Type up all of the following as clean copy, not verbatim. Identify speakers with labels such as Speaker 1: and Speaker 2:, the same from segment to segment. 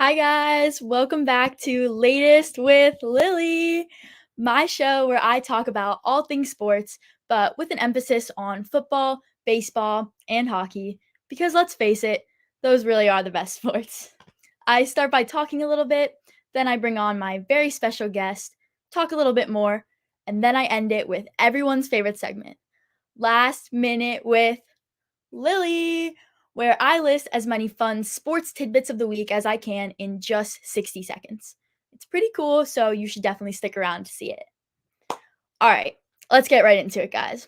Speaker 1: Hi, guys. Welcome back to Latest with Lily, my show where I talk about all things sports, but with an emphasis on football, baseball, and hockey. Because let's face it, those really are the best sports. I start by talking a little bit, then I bring on my very special guest, talk a little bit more, and then I end it with everyone's favorite segment Last Minute with Lily, where I list as many fun sports tidbits of the week as I can in just 60 seconds. It's pretty cool, so you should definitely stick around to see it. All right, let's get right into it, guys.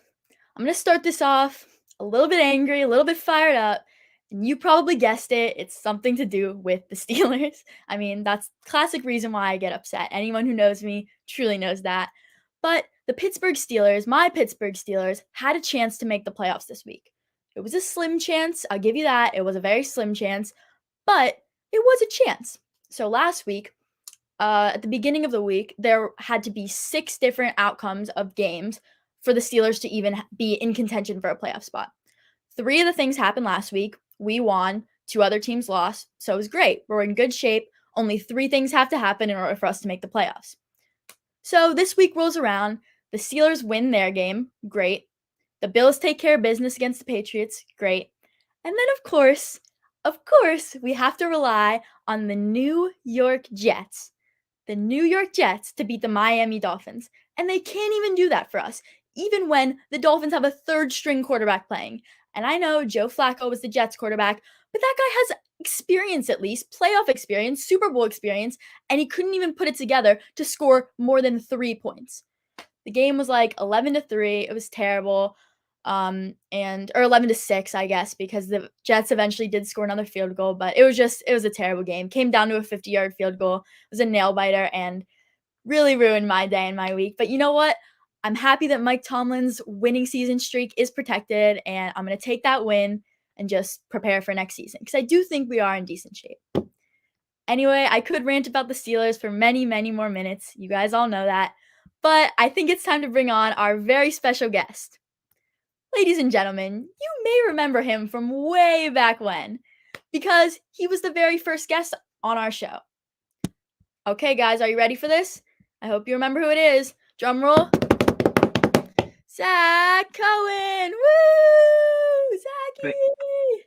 Speaker 1: I'm going to start this off a little bit angry, a little bit fired up, and you probably guessed it. It's something to do with the Steelers. I mean, that's classic reason why I get upset. Anyone who knows me truly knows that. But the Pittsburgh Steelers, my Pittsburgh Steelers, had a chance to make the playoffs this week. It was a slim chance. I'll give you that. It was a very slim chance, but it was a chance. So last week, at the beginning of the week, there had to be 6 different outcomes of games for the Steelers to even be in contention for a playoff spot. 3 of the things happened last week. We won, 2 other teams lost, so it was great. We're in good shape. Only 3 things have to happen in order for us to make the playoffs. So this week rolls around. The Steelers win their game. Great. The Bills take care of business against the Patriots. Great. And then, of course, we have to rely on the New York Jets. The New York Jets to beat the Miami Dolphins. And they can't even do that for us, even when the Dolphins have a third string quarterback playing. And I know Joe Flacco was the Jets quarterback, but that guy has experience, at least playoff experience, Super Bowl experience, and he couldn't even put it together to score more than 3 points. The game was like 11-3. It was terrible. Or 11-6, I guess, because the Jets eventually did score another field goal, but it was a terrible game. Came down to a 50-yard field goal. It was a nail biter and really ruined my day and my week. But you know what? I'm happy that Mike Tomlin's winning season streak is protected, and I'm going to take that win and just prepare for next season because I do think we are in decent shape. Anyway, I could rant about the Steelers for many, many more minutes. You guys all know that. But I think it's time to bring on our very special guest. Ladies and gentlemen, you may remember him from way back when because he was the very first guest on our show. Okay, guys, are you ready for this? I hope you remember who it is. Drum roll. Zach Cohen! Woo! Zachy!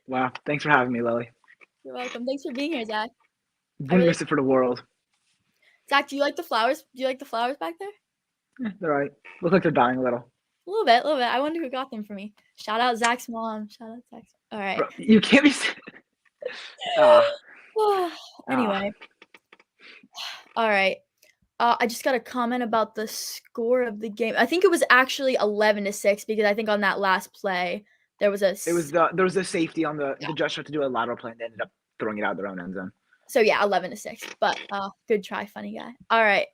Speaker 2: Wow, thanks for having me, Lily.
Speaker 1: You're welcome. Thanks for being here, Zach.
Speaker 2: Wouldn't miss it for the world.
Speaker 1: Zach, do you like the flowers? Do you like the flowers back there?
Speaker 2: They're right. Look like they're dying a little.
Speaker 1: A little bit. I wonder who got them for me. Shout out Zach's mom. Shout out Zach's. All right.
Speaker 2: Bro, you can't be.
Speaker 1: Anyway. All right. I just got a comment about the score of the game. I think it was actually 11-6 because I think on that last play there was a.
Speaker 2: There was a safety on the Jets tried to do a lateral play and they ended up throwing it out of their own end zone.
Speaker 1: So yeah, 11-6. But good try, funny guy. All right.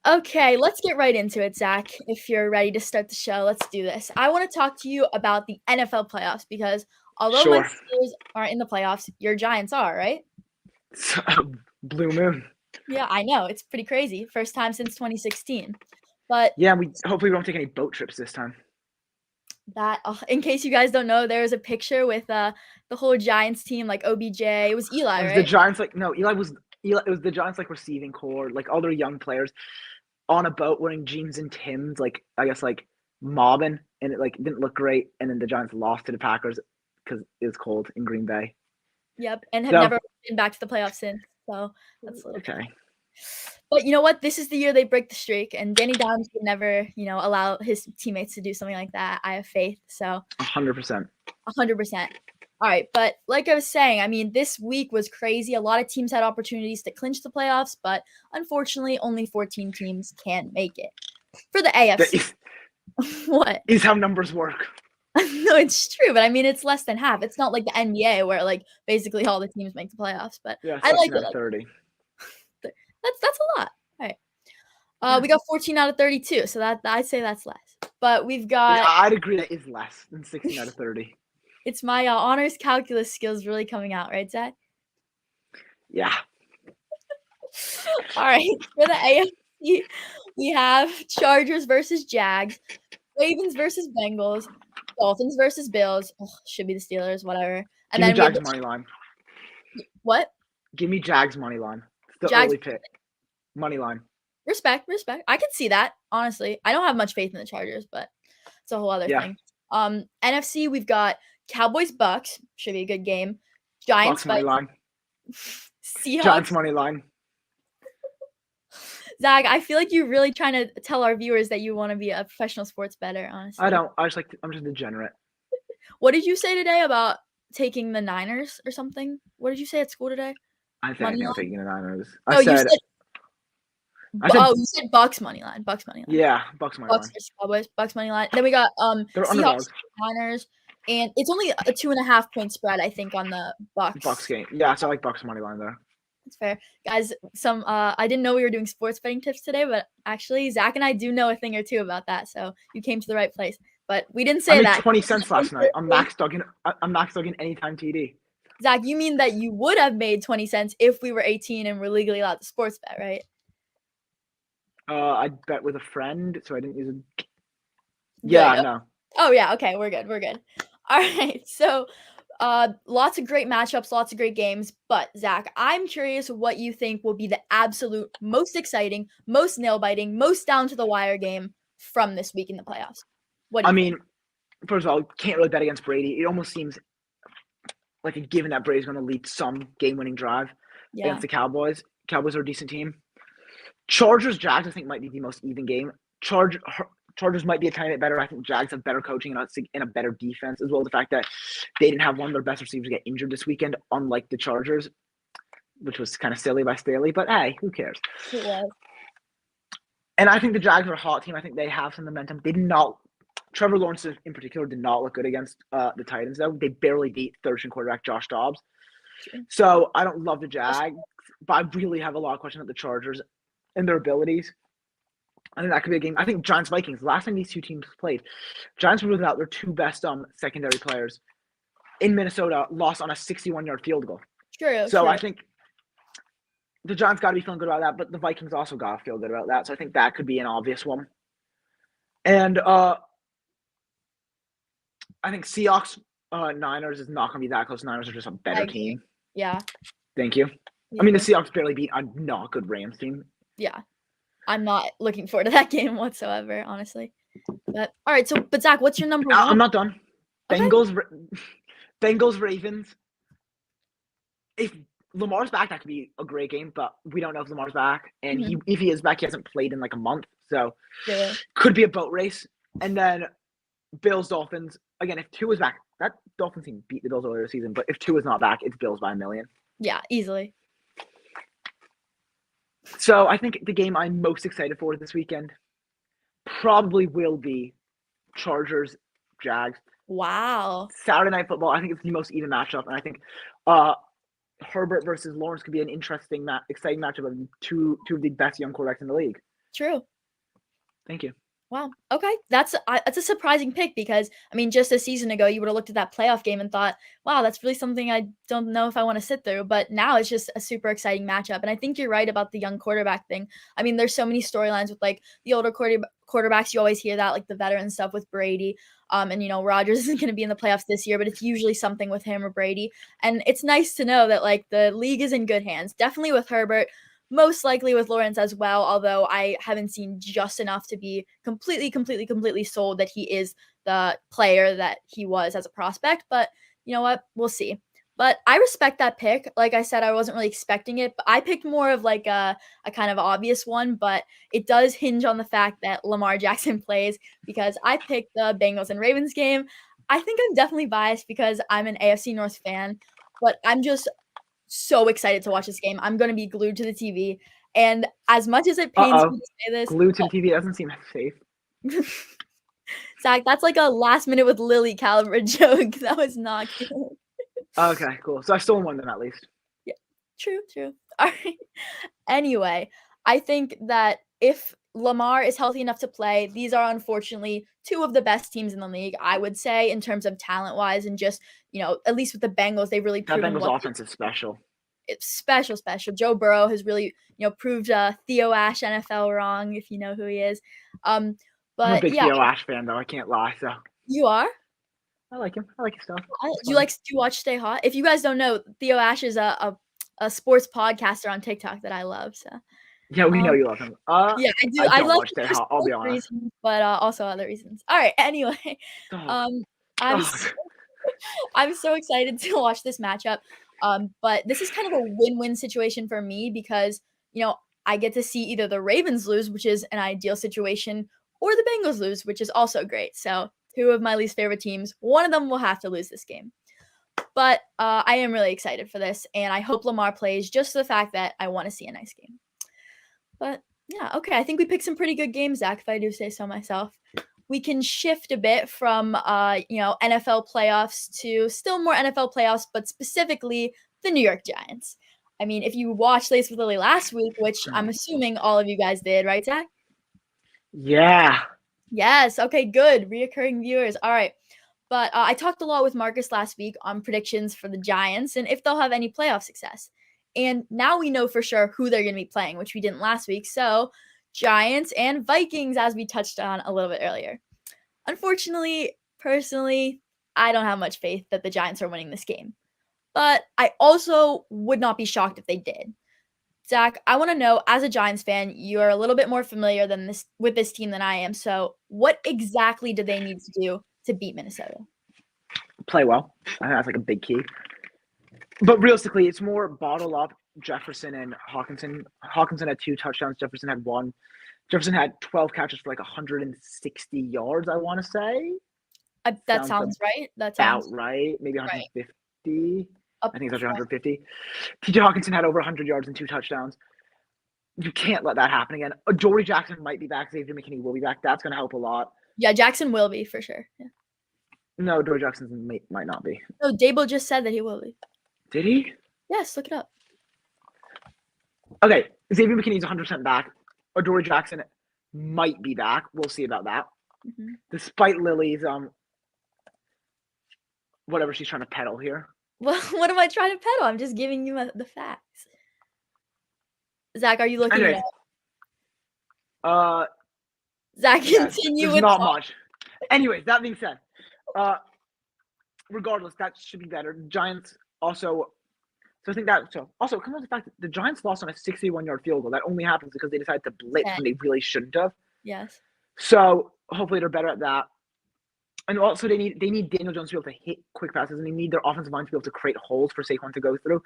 Speaker 1: Okay, let's get right into it, Zach. If you're ready to start the show, let's do this. I want to talk to you about the NFL playoffs because although my Steelers aren't in the playoffs, your Giants are, right?
Speaker 2: Blue moon.
Speaker 1: Yeah, I know. It's pretty crazy. First time since 2016. But
Speaker 2: yeah, hopefully we don't take any boat trips this time.
Speaker 1: That, in case you guys don't know, there was a picture with the whole Giants team, like OBJ. It was Eli, right?
Speaker 2: The Giants, Eli was it was the Giants receiving core, like all their young players on a boat wearing jeans and Timbs, I guess mobbing, and it didn't look great. And then the Giants lost to the Packers because it was cold in Green Bay.
Speaker 1: Yep, and have never been back to the playoffs since. So that's
Speaker 2: okay.
Speaker 1: But you know what? This is the year they break the streak, and Danny Dimes would never, allow his teammates to do something like that. I have faith. So
Speaker 2: 100%.
Speaker 1: 100%. All right, but like I was saying, I mean, this week was crazy. A lot of teams had opportunities to clinch the playoffs, but unfortunately, only 14 teams can make it. For the AFC. What?
Speaker 2: Is how numbers work.
Speaker 1: No, it's true, but I mean, it's less than half. It's not like the NBA where basically all the teams make the playoffs. But
Speaker 2: yeah,
Speaker 1: I like it.
Speaker 2: 30.
Speaker 1: That's a lot. All right. We got 14 out of 32, so that I'd say that's less. But we've got.
Speaker 2: Yeah, I'd agree that is less than 16 out of 30.
Speaker 1: It's my honors calculus skills really coming out, right, Zach?
Speaker 2: Yeah.
Speaker 1: All right. For the AFC, we have Chargers versus Jags, Ravens versus Bengals, Dolphins versus Bills. Should be the Steelers, whatever.
Speaker 2: And then Jags money line.
Speaker 1: What?
Speaker 2: Give me Jags money line. It's the
Speaker 1: Jags
Speaker 2: early pick. Money line.
Speaker 1: respect. I could see that, honestly. I don't have much faith in the Chargers, but it's a whole other
Speaker 2: Yeah.
Speaker 1: thing. NFC, we've got Cowboys Bucks, should be a good game. Giants
Speaker 2: Bucks money line.
Speaker 1: Seahawks.
Speaker 2: Giants money line.
Speaker 1: Zach, I feel like you're really trying to tell our viewers that you want to be a professional sports bettor, honestly.
Speaker 2: I don't. I'm just degenerate.
Speaker 1: What did you say today about taking the Niners or something? What did you say at school today?
Speaker 2: I think I'm taking the Niners.
Speaker 1: You said Bucks money line. Bucks money line.
Speaker 2: Yeah, Bucks money line.
Speaker 1: Versus Cowboys. Bucks money line. Then we got Seahawks, Niners, and it's only a 2.5 point spread, I think, on the Bucks.
Speaker 2: Bucks game. Yeah, so I like Bucks money line there.
Speaker 1: That's fair, guys. I didn't know we were doing sports betting tips today, but actually Zach and I do know a thing or two about that, so you came to the right place. But we didn't say that.
Speaker 2: 20 cents last night. I'm Max Duggan anytime TD.
Speaker 1: Zach, you mean that you would have made 20 cents if we were 18 and were legally allowed to sports bet, right?
Speaker 2: I bet with a friend, so I didn't use it. Yeah, no.
Speaker 1: Oh yeah, okay, we're good. All right, so lots of great matchups, lots of great games. But Zach, I'm curious what you think will be the absolute most exciting, most nail-biting, most down to the wire game from this week in the playoffs. What do you think?
Speaker 2: First of all, can't really bet against Brady. It almost seems like a given that Brady's going to lead some game-winning drive against the Cowboys. Cowboys are a decent team. Chargers, Jags, I think might be the most even game. Chargers might be a tiny bit better. I think Jags have better coaching and a better defense, as well as the fact that they didn't have one of their best receivers get injured this weekend, unlike the Chargers, which was kind of silly by Staley. But hey, who cares?
Speaker 1: It was.
Speaker 2: And I think the Jags are a hot team. I think they have some momentum. They did not. Trevor Lawrence in particular did not look good against the Titans, though. They barely beat third-string quarterback Josh Dobbs. Sure. So I don't love the Jags, but I really have a lot of questions about the Chargers and their abilities. I think that could be a game. I think Giants-Vikings, last time these two teams played, Giants were without their two best secondary players in Minnesota, lost on a 61-yard field goal.
Speaker 1: True.
Speaker 2: So I think the Giants got to be feeling good about that, but the Vikings also got to feel good about that. So I think that could be an obvious one. And I think Seahawks Niners is not going to be that close. Niners are just a better team.
Speaker 1: Yeah.
Speaker 2: Thank you. Yeah. I mean, the Seahawks barely beat a not good Rams team.
Speaker 1: Yeah. I'm not looking forward to that game whatsoever, honestly. But all right, but Zach, what's your number one?
Speaker 2: I'm not done. Okay. Bengals, Ravens. If Lamar's back, that could be a great game, but we don't know if Lamar's back. And if he is back, he hasn't played in like a month. So could be a boat race. And then Bills, Dolphins. Again, if Tua is back, that Dolphins team beat the Bills earlier this season. But if Tua is not back, it's Bills by 1 million.
Speaker 1: Yeah, easily.
Speaker 2: So I think the game I'm most excited for this weekend probably will be Chargers, Jags.
Speaker 1: Wow.
Speaker 2: Saturday Night Football. I think it's the most even matchup. And I think Herbert versus Lawrence could be an interesting, exciting matchup of two of the best young quarterbacks in the league.
Speaker 1: True.
Speaker 2: Thank you.
Speaker 1: Wow. Okay. That's a surprising pick because, I mean, just a season ago, you would have looked at that playoff game and thought, wow, that's really something I don't know if I want to sit through. But now it's just a super exciting matchup. And I think you're right about the young quarterback thing. I mean, there's so many storylines with like the older quarterbacks. You always hear that, like the veteran stuff with Brady. And, you know, Rodgers isn't going to be in the playoffs this year, but it's usually something with him or Brady. And it's nice to know that like the league is in good hands, definitely with Herbert. Most likely with Lawrence as well, although I haven't seen just enough to be completely sold that he is the player that he was as a prospect. But you know what? We'll see. But I respect that pick. Like I said, I wasn't really expecting it, but I picked more of like a kind of obvious one, but it does hinge on the fact that Lamar Jackson plays because I picked the Bengals and Ravens game. I think I'm definitely biased because I'm an AFC North fan, but I'm just so excited to watch this game. I'm going to be glued to the TV. And as much as it pains me to say this.
Speaker 2: Glued to the TV doesn't seem safe.
Speaker 1: Zach, that's like a last minute with Lily caliber joke. That was not good.
Speaker 2: Okay, cool. So I stole one then at least.
Speaker 1: Yeah, true. All right. Anyway, I think that if Lamar is healthy enough to play, these are unfortunately two of the best teams in the league, I would say, in terms of talent-wise and just, you know, at least with the Bengals, they really proved
Speaker 2: that Bengals offense is special.
Speaker 1: It's special. Joe Burrow has really, you know, proved Theo Ash NFL wrong, if you know who he is. But
Speaker 2: I'm a big Theo Ash fan, though. I can't lie. So
Speaker 1: you are?
Speaker 2: I like him. I like his stuff.
Speaker 1: Do you watch Stay Hot? If you guys don't know, Theo Ash is a a sports podcaster on TikTok that I love. So
Speaker 2: Yeah, we know
Speaker 1: um,
Speaker 2: you love him.
Speaker 1: yeah, I do.
Speaker 2: I
Speaker 1: I
Speaker 2: don't
Speaker 1: like
Speaker 2: watch
Speaker 1: it
Speaker 2: that.
Speaker 1: for
Speaker 2: I'll be
Speaker 1: sports
Speaker 2: honest.
Speaker 1: reasons, but also other reasons. All right. Anyway,
Speaker 2: Dog.
Speaker 1: um, I'm
Speaker 2: Dog.
Speaker 1: so, I'm so excited to watch this matchup. But this is kind of a win-win situation for me because I get to see either the Ravens lose, which is an ideal situation, or the Bengals lose, which is also great. So two of my least favorite teams. One of them will have to lose this game. But I am really excited for this, and I hope Lamar plays just for the fact that I want to see a nice game. But yeah, okay. I think we picked some pretty good games, Zach, if I do say so myself. We can shift a bit from NFL playoffs to still more NFL playoffs, but specifically the New York Giants. I mean, if you watched Lace with Lily last week, which I'm assuming all of you guys did, right, Zach?
Speaker 2: Yeah.
Speaker 1: Yes. Okay, good. Reoccurring viewers. All right. But I talked a lot with Marcus last week on predictions for the Giants and if they'll have any playoff success. And now we know for sure who they're going to be playing, which we didn't last week. So, Giants and Vikings, as we touched on a little bit earlier. Unfortunately, personally, I don't have much faith that the Giants are winning this game. But I also would not be shocked if they did. Zach, I want to know, as a Giants fan, you're a little bit more familiar than this with this team than I am. So, what exactly do they need to do to beat Minnesota?
Speaker 2: Play well. I think that's like a big key. But realistically, it's more bottle up Jefferson and Hawkinson. Hawkinson had 2 touchdowns. Jefferson had 1. Jefferson had 12 catches for like 160 yards, I want to say.
Speaker 1: That sounds right. That
Speaker 2: About
Speaker 1: sounds
Speaker 2: right. Maybe
Speaker 1: right.
Speaker 2: 150.
Speaker 1: Up
Speaker 2: I think it's actually 150. TJ Hawkinson had over 100 yards and 2 touchdowns. You can't let that happen again. Dory Jackson might be back. Xavier McKinney will be back. That's going to help a lot.
Speaker 1: Yeah, Jackson will be for sure. Yeah.
Speaker 2: No, Dory Jackson might not be.
Speaker 1: No, Dable just said that he will be.
Speaker 2: Did he?
Speaker 1: Yes, look it up.
Speaker 2: Okay, Xavier McKinney's 100% back. Dory Jackson might be back. We'll see about that.
Speaker 1: Mm-hmm.
Speaker 2: Despite Lily's whatever she's trying to peddle here.
Speaker 1: Well, what am I trying to peddle? I'm just giving you the facts. Zach, are you looking
Speaker 2: Anyways,
Speaker 1: it up? Zach, continue
Speaker 2: there's
Speaker 1: with
Speaker 2: not much. Anyways, that being said, regardless, that should be better. Giants also. So I think that also comes to the fact that the Giants lost on a 61-yard field goal. That only happens because they decided to blitz when they really shouldn't have.
Speaker 1: Yes.
Speaker 2: So hopefully they're better at that. And also they need Daniel Jones to be able to hit quick passes, and they need their offensive line to be able to create holes for Saquon to go through.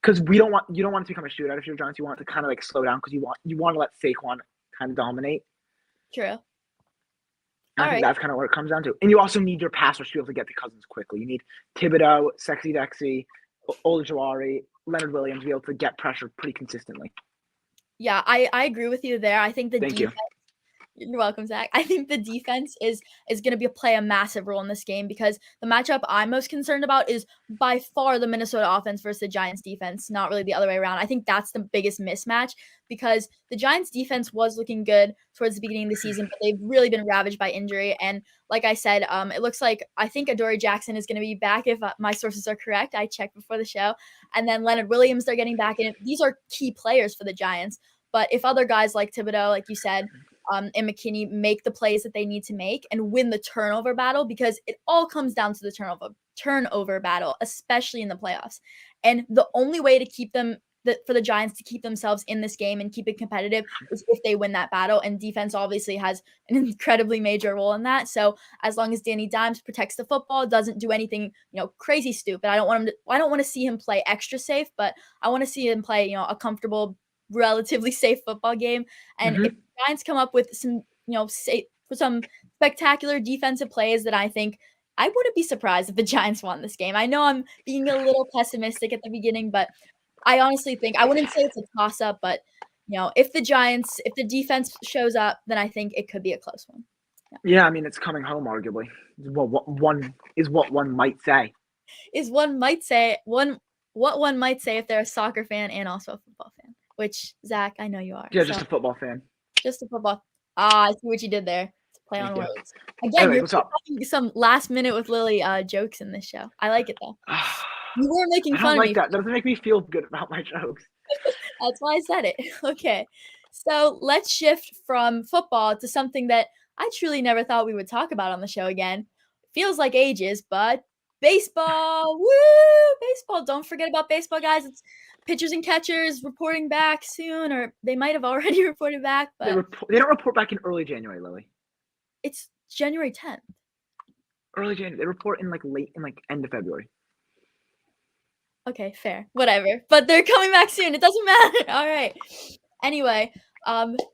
Speaker 2: Because you don't want it to become a shootout if you're Giants. You want it to kind of like slow down because you want to let Saquon kind of dominate.
Speaker 1: True.
Speaker 2: I think that's kind of what it comes down to. And you also need your passers to be able to get to Cousins quickly. You need Thibodeau, Sexy Dexy, Ojulari, Leonard Williams to be able to get pressure pretty consistently.
Speaker 1: Yeah, I agree with you there. I think the
Speaker 2: Thank
Speaker 1: defense. You're welcome, Zach. I think the defense is going to play a massive role in this game because the matchup I'm most concerned about is by far the Minnesota offense versus the Giants defense, not really the other way around. I think that's the biggest mismatch because the Giants defense was looking good towards the beginning of the season, but they've really been ravaged by injury. And like I said, it looks like I think Adoree Jackson is going to be back if my sources are correct. I checked before the show. And then Leonard Williams, they're getting back in. These are key players for the Giants. But if other guys like Thibodeau, like you said, and McKinney make the plays that they need to make and win the turnover battle, because it all comes down to the turnover battle, especially in the playoffs. And the only way to keep them for the Giants to keep themselves in this game and keep it competitive is if they win that battle. And defense obviously has an incredibly major role in that. So as long as Danny Dimes protects the football, doesn't do anything, crazy stupid. I don't want to see him play extra safe, but I want to see him play, a comfortable, relatively safe football game. And if the Giants come up with some, some spectacular defensive plays that I think I wouldn't be surprised if the Giants won this game. I know I'm being a little pessimistic at the beginning, but I honestly think I wouldn't say it's a toss-up, but if the defense shows up, then I think it could be a close one.
Speaker 2: Yeah, I mean it's coming home, arguably. What one might say.
Speaker 1: What one might say if they're a soccer fan and also a football fan. Which, Zach, I know you are.
Speaker 2: Yeah, just a football fan.
Speaker 1: Just a football. I see what you did there. Play on words. Again,
Speaker 2: anyway,
Speaker 1: you're having some last minute with Lily jokes in this show. I like it though. You were making fun of me.
Speaker 2: I don't like that. That doesn't make me feel good about my jokes.
Speaker 1: That's why I said it. Okay. So let's shift from football to something that I truly never thought we would talk about on the show again. Feels like ages, but baseball. Woo! Baseball. Don't forget about baseball, guys. It's pitchers and catchers reporting back soon, or they might have already reported back,
Speaker 2: They
Speaker 1: but
Speaker 2: don't report back in early January, Lily.
Speaker 1: it's January 10th.
Speaker 2: Early January. They report in end of February.
Speaker 1: Okay, fair. Whatever. But they're coming back soon. It doesn't matter. All right. Anyway,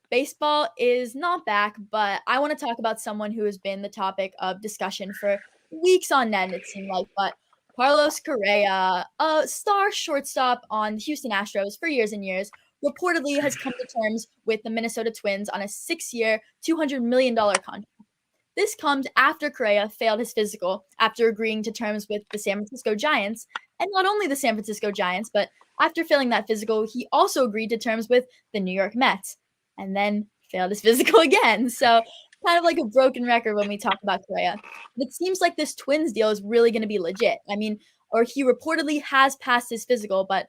Speaker 1: baseball is not back, but I want to talk about someone who has been the topic of discussion for weeks on end, it seemed like. But Carlos Correa, a star shortstop on the Houston Astros for years and years, reportedly has come to terms with the Minnesota Twins on a 6-year, $200 million contract. This comes after Correa failed his physical after agreeing to terms with the San Francisco Giants. And not only the San Francisco Giants, but after failing that physical, he also agreed to terms with the New York Mets and then failed his physical again. So kind of like a broken record when we talk about Correa. It seems like this Twins deal is really going to be legit. I mean, or he reportedly has passed his physical, but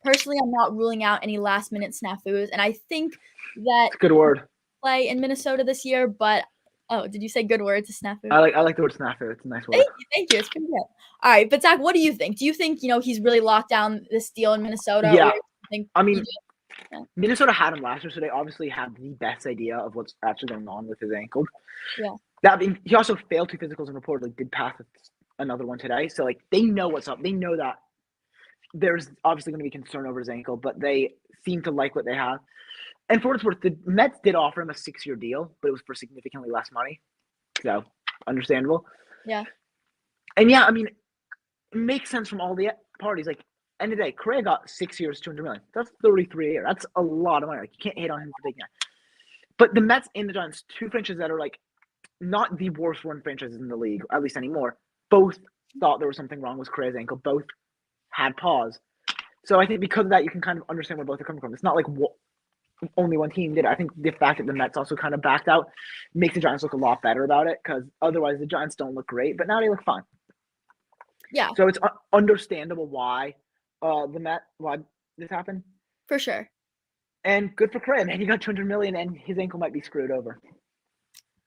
Speaker 1: personally, I'm not ruling out any last-minute snafus. And I think that
Speaker 2: It's a good word.
Speaker 1: Play in Minnesota this year, but oh, did you say good word to snafu?
Speaker 2: I like the word snafu. It's a nice word.
Speaker 1: Thank you. It's pretty good. All right, but Zach, what do you think? Do you think he's really locked down this deal in Minnesota?
Speaker 2: Yeah.
Speaker 1: I
Speaker 2: mean, Minnesota had him last year, so they obviously have the best idea of what's actually going on with his ankle.
Speaker 1: Yeah.
Speaker 2: He also failed 2 physicals and reportedly did pass another one today. So they know what's up. They know that there's obviously going to be concern over his ankle, but they seem to like what they have. And for what it's worth, the Mets did offer him a 6-year deal, but it was for significantly less money. So, understandable.
Speaker 1: Yeah.
Speaker 2: And yeah, I mean, it makes sense from all the parties. End of the day, Correa got 6 years, $200 million. That's $33 a year. That's a lot of money. You can't hate on him for taking that. But the Mets and the Giants, 2 franchises that are not the worst run franchises in the league, at least anymore, both thought there was something wrong with Correa's ankle. Both had pause. So I think because of that, you can kind of understand where both are coming from. It's not like only one team did it. I think the fact that the Mets also kind of backed out makes the Giants look a lot better about it, because otherwise the Giants don't look great, but now they look fine.
Speaker 1: Yeah.
Speaker 2: So it's understandable why why this happened.
Speaker 1: For sure.
Speaker 2: And good for Correa, man. He got $200 million and his ankle might be screwed over.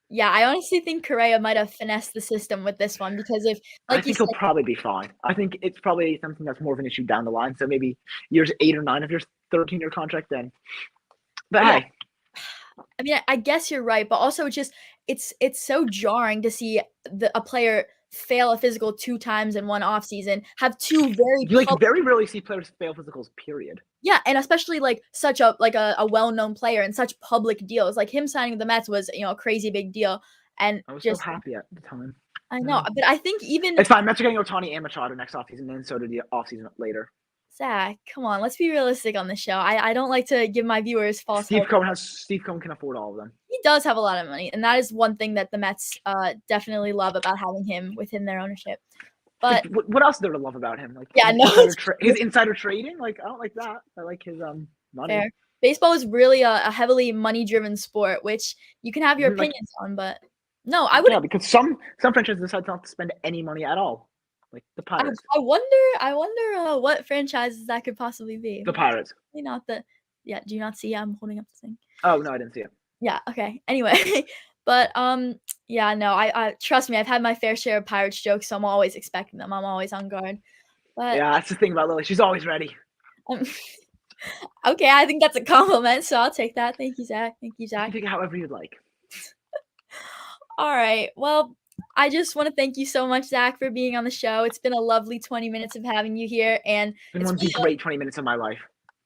Speaker 1: Yeah, I honestly think Correa might have finessed the system with this one, because
Speaker 2: I think he'll probably be fine. I think it's probably something that's more of an issue down the line. So maybe years 8 or 9 of your 13-year contract then. But
Speaker 1: yeah.
Speaker 2: hey.
Speaker 1: I mean, I guess you're right, but also it's so jarring to see a player fail a physical 2 times in one offseason, have 2
Speaker 2: very rarely see players fail physicals, period.
Speaker 1: Yeah, and especially such a well-known player and such public deals. Like him signing with the Mets was, a crazy big deal. And
Speaker 2: I was so happy at the time.
Speaker 1: I know, but I think even
Speaker 2: it's fine. Mets are getting Ohtani and Machado next offseason, and so did the offseason later.
Speaker 1: Zach, come on, let's be realistic on the show. I don't like to give my viewers false
Speaker 2: hope.
Speaker 1: Cohen
Speaker 2: Steve Cohen can afford all of them.
Speaker 1: He does have a lot of money, and that is one thing that the Mets definitely love about having him within their ownership. But
Speaker 2: what else is there to love about him? His insider trading. I don't like that. I like his money.
Speaker 1: Fair. Baseball is really a heavily money-driven sport, which you can have your opinions on, but no, I wouldn't.
Speaker 2: Yeah, because some franchises decide not to spend any money at all, like the Pirates.
Speaker 1: I wonder what franchises that could possibly be.
Speaker 2: The Pirates.
Speaker 1: Not the. Yeah. Do you not see? I'm holding up the thing.
Speaker 2: Oh no, I didn't see it.
Speaker 1: Yeah. Okay. Anyway. But yeah, no, I trust me, I've had my fair share of Pirates jokes, so I'm always expecting them. I'm always on guard. But
Speaker 2: yeah, that's the thing about Lily. She's always ready.
Speaker 1: Okay, I think that's a compliment, so I'll take that. Thank you, Zach.
Speaker 2: You can take it however you'd like.
Speaker 1: All right. Well, I just want to thank you so much, Zach, for being on the show. It's been a lovely 20 minutes of having you here, and
Speaker 2: it's been one of the great 20 minutes of my life.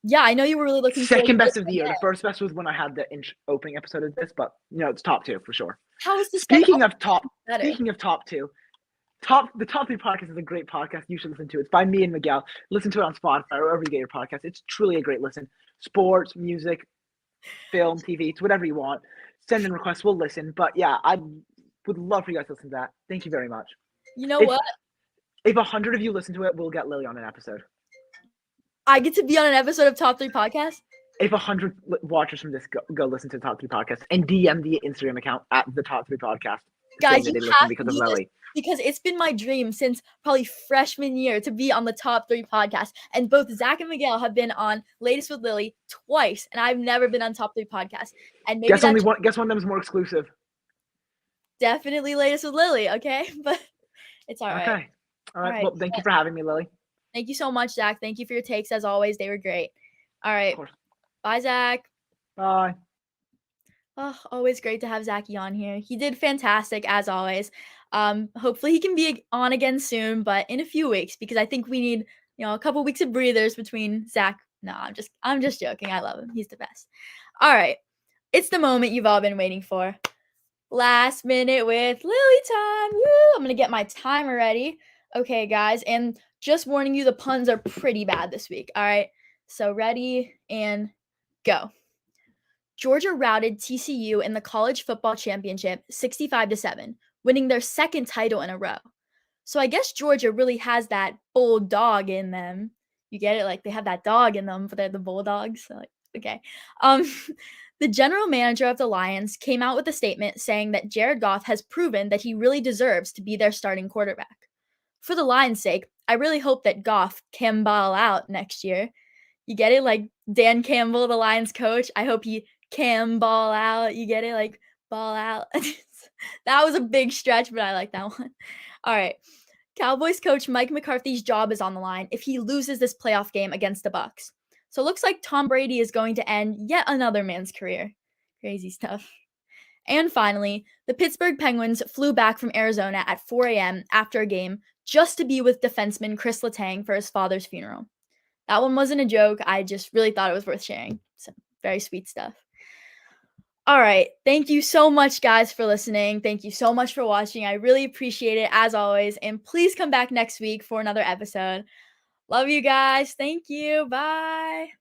Speaker 1: Yeah, I know you were really looking
Speaker 2: second best of the year. The first best was when I had the opening episode of this, but it's top 2 for sure.
Speaker 1: How is this?
Speaker 2: Speaking of top 2, the Top 3 podcast is a great podcast. You should listen to it. It's by me and Miguel. Listen to it on Spotify or wherever you get your podcast. It's truly a great listen. Sports, music, film, TV, it's whatever you want. Send in requests, we'll listen. But yeah, I would love for you guys to listen to that. Thank you very much.
Speaker 1: You know what?
Speaker 2: If 100 of you listen to it, we'll get Lily on an episode.
Speaker 1: I get to be on an episode of Top 3 Podcast?
Speaker 2: If 100 watchers from this go listen to the Top 3 Podcast and DM the Instagram account at the Top 3 Podcast.
Speaker 1: Guys, you have
Speaker 2: because of Lily.
Speaker 1: Because it's been my dream since probably freshman year to be on the Top 3 Podcast. And both Zach and Miguel have been on Latest with Lily twice, and I've never been on Top 3 Podcast. And maybe
Speaker 2: guess one of them is more exclusive.
Speaker 1: Definitely Latest with Lily, okay? But it's all right.
Speaker 2: Okay. All right. Well, thank you for having me, Lily.
Speaker 1: Thank you so much, Zach. Thank you for your takes as always. They were great. All
Speaker 2: Of
Speaker 1: right.
Speaker 2: course.
Speaker 1: Bye, Zach.
Speaker 2: Bye.
Speaker 1: Oh, always great to have Zachy on here. He did fantastic as always. Hopefully he can be on again soon, but in a few weeks because I think we need, a couple weeks of breathers between Zach. No, I'm just joking. I love him. He's the best. All right. It's the moment you've all been waiting for. Last minute with Lily time. Woo! I'm going to get my timer ready. Okay, guys, and just warning you the puns are pretty bad this week. All right. So ready and go. Georgia routed TCU in the college football championship 65-7, winning their second title in a row. So I guess Georgia really has that bulldog in them. You get it? Like they have that dog in them, but they're the Bulldogs. So okay. Um, the general manager of the Lions came out with a statement saying that Jared Goff has proven that he really deserves to be their starting quarterback. For the Lions' sake, I really hope that Goff can ball out next year. You get it? Like Dan Campbell, the Lions coach. I hope he can ball out. You get it? Like ball out. That was a big stretch, but I like that one. All right. Cowboys coach Mike McCarthy's job is on the line if he loses this playoff game against the Bucks. So it looks like Tom Brady is going to end yet another man's career. Crazy stuff. And finally, the Pittsburgh Penguins flew back from Arizona at 4 a.m. after a game just to be with defenseman Chris Letang for his father's funeral. That one wasn't a joke. I just really thought it was worth sharing. So, very sweet stuff. All right. Thank you so much, guys, for listening. Thank you so much for watching. I really appreciate it, as always. And please come back next week for another episode. Love you guys. Thank you. Bye.